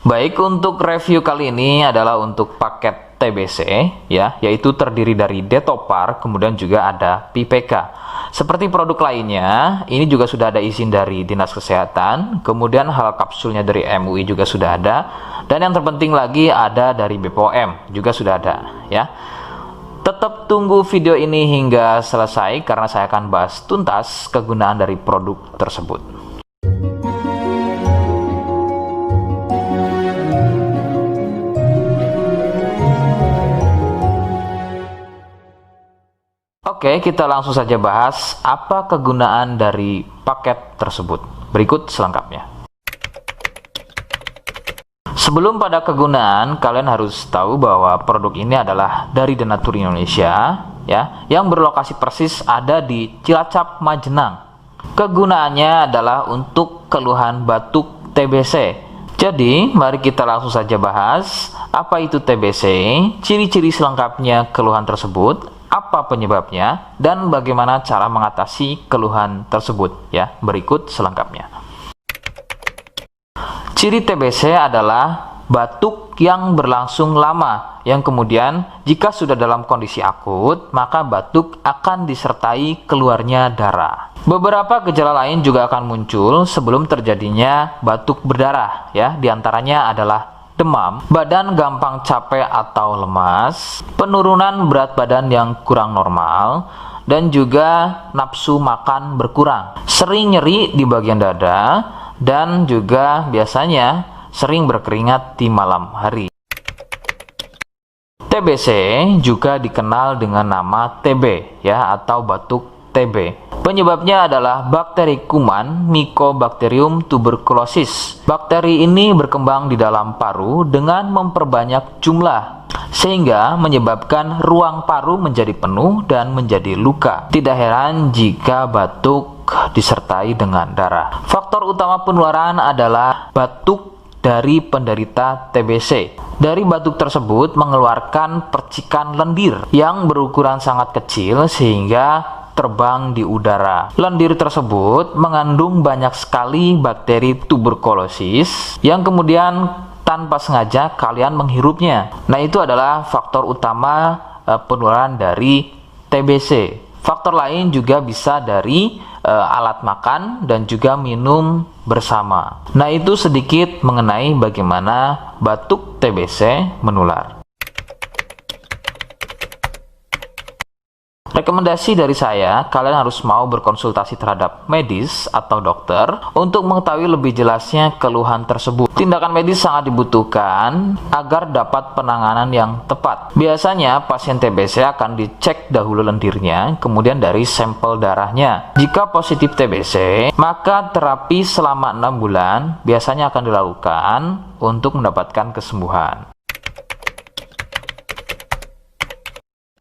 Baik, untuk review kali ini adalah untuk paket TBC ya, yaitu terdiri dari Detopar, kemudian juga ada PPK. Seperti produk lainnya, ini juga sudah ada izin dari Dinas Kesehatan, kemudian hal kapsulnya dari MUI juga sudah ada, dan yang terpenting lagi ada dari BPOM juga sudah ada ya. Tetap tunggu video ini hingga selesai karena saya akan bahas tuntas kegunaan dari produk tersebut. Oke, kita langsung saja bahas apa kegunaan dari paket tersebut. Berikut selengkapnya. Sebelum pada kegunaan, kalian harus tahu bahwa produk ini adalah dari Denatur Indonesia, ya, yang berlokasi persis ada di Cilacap, Majenang. Kegunaannya adalah untuk keluhan batuk TBC. Jadi, mari kita langsung saja bahas apa itu TBC, ciri-ciri selengkapnya keluhan tersebut, apa penyebabnya, dan bagaimana cara mengatasi keluhan tersebut ya. Berikut selengkapnya. Ciri TBC adalah batuk yang berlangsung lama, yang kemudian jika sudah dalam kondisi akut, maka batuk akan disertai keluarnya darah. Beberapa gejala lain juga akan muncul sebelum terjadinya batuk berdarah ya, diantaranya adalah demam, badan gampang capek atau lemas, penurunan berat badan yang kurang normal, dan juga nafsu makan berkurang, sering nyeri di bagian dada, dan juga biasanya sering berkeringat di malam hari. TBC juga dikenal dengan nama TB ya, atau batuk TB. Penyebabnya adalah bakteri kuman Mycobacterium tuberculosis. Bakteri ini berkembang di dalam paru dengan memperbanyak jumlah, sehingga menyebabkan ruang paru menjadi penuh dan menjadi luka. Tidak heran jika batuk disertai dengan darah. Faktor utama penularan adalah batuk dari penderita TBC. Dari batuk tersebut mengeluarkan percikan lendir yang berukuran sangat kecil sehingga terbang di udara. Lendir tersebut mengandung banyak sekali bakteri tuberkulosis yang kemudian tanpa sengaja kalian menghirupnya. Nah, itu adalah faktor utama penularan dari TBC. Faktor lain juga bisa dari alat makan dan juga minum bersama. Nah, itu sedikit mengenai bagaimana batuk TBC menular. Rekomendasi dari saya, kalian harus mau berkonsultasi terhadap medis atau dokter untuk mengetahui lebih jelasnya keluhan tersebut. Tindakan medis sangat dibutuhkan agar dapat penanganan yang tepat. Biasanya pasien TBC akan dicek dahulu lendirnya, kemudian dari sampel darahnya. Jika positif TBC, maka terapi selama 6 bulan biasanya akan dilakukan untuk mendapatkan kesembuhan.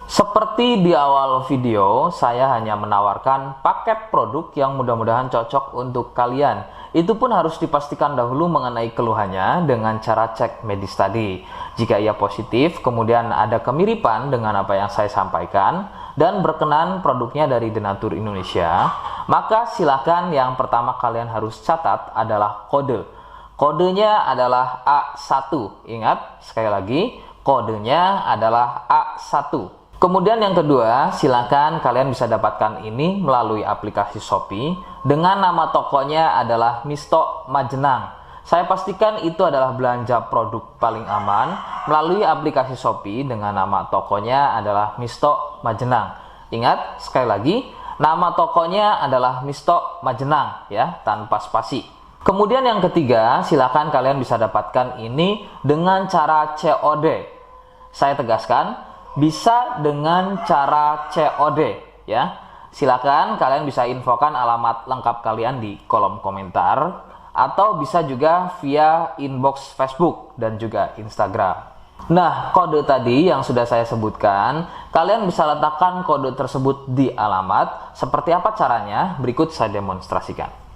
Seperti di awal video, saya hanya menawarkan paket produk yang mudah-mudahan cocok untuk kalian. Itu pun harus dipastikan dahulu mengenai keluhannya dengan cara cek medis tadi. Jika ia positif, kemudian ada kemiripan dengan apa yang saya sampaikan, dan berkenan produknya dari Denatur Indonesia, maka silakan yang pertama kalian harus catat adalah kode. Kodenya adalah A1. Ingat, sekali lagi, kodenya adalah A1. Kemudian yang kedua, silakan kalian bisa dapatkan ini melalui aplikasi Shopee dengan nama tokonya adalah Misto Majenang. Saya pastikan itu adalah belanja produk paling aman melalui aplikasi Shopee dengan nama tokonya adalah Misto Majenang. Ingat, sekali lagi, nama tokonya adalah Misto Majenang ya, tanpa spasi. Kemudian yang ketiga, silakan kalian bisa dapatkan ini dengan cara COD. Saya tegaskan, bisa dengan cara COD ya. Silakan kalian bisa infokan alamat lengkap kalian di kolom komentar, atau bisa juga via inbox Facebook dan juga Instagram. Nah, kode tadi yang sudah saya sebutkan, kalian bisa letakkan kode tersebut di alamat. Seperti apa caranya? Berikut saya demonstrasikan.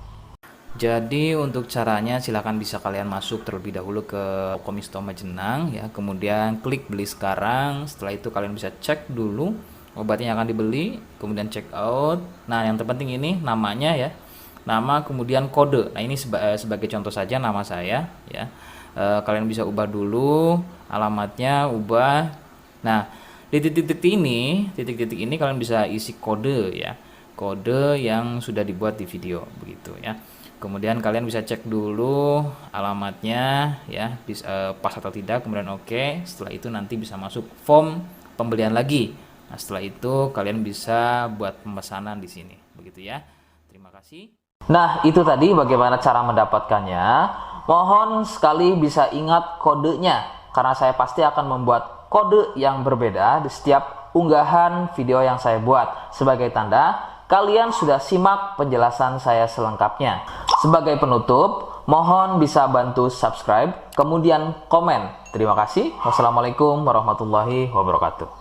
Jadi untuk caranya silahkan bisa kalian masuk terlebih dahulu ke toko Misto Majenang ya, kemudian klik beli sekarang. Setelah itu kalian bisa cek dulu obatnya yang akan dibeli, kemudian check out. Nah, yang terpenting ini namanya ya, nama kemudian kode. Nah, ini sebagai contoh saja nama saya ya. Kalian bisa ubah dulu alamatnya, ubah. Nah, di titik-titik ini kalian bisa isi kode ya, kode yang sudah dibuat di video begitu ya. Kemudian kalian bisa cek dulu alamatnya ya, pas atau tidak, kemudian oke. Setelah itu nanti bisa masuk form pembelian lagi. Nah, setelah itu kalian bisa buat pemesanan di sini begitu ya. Terima kasih. Nah, itu tadi bagaimana cara mendapatkannya. Mohon sekali bisa ingat kodenya, karena saya pasti akan membuat kode yang berbeda di setiap unggahan video yang saya buat. Sebagai tanda, kalian sudah simak penjelasan saya selengkapnya. Sebagai penutup, mohon bisa bantu subscribe, kemudian komen. Terima kasih. Wassalamualaikum warahmatullahi wabarakatuh.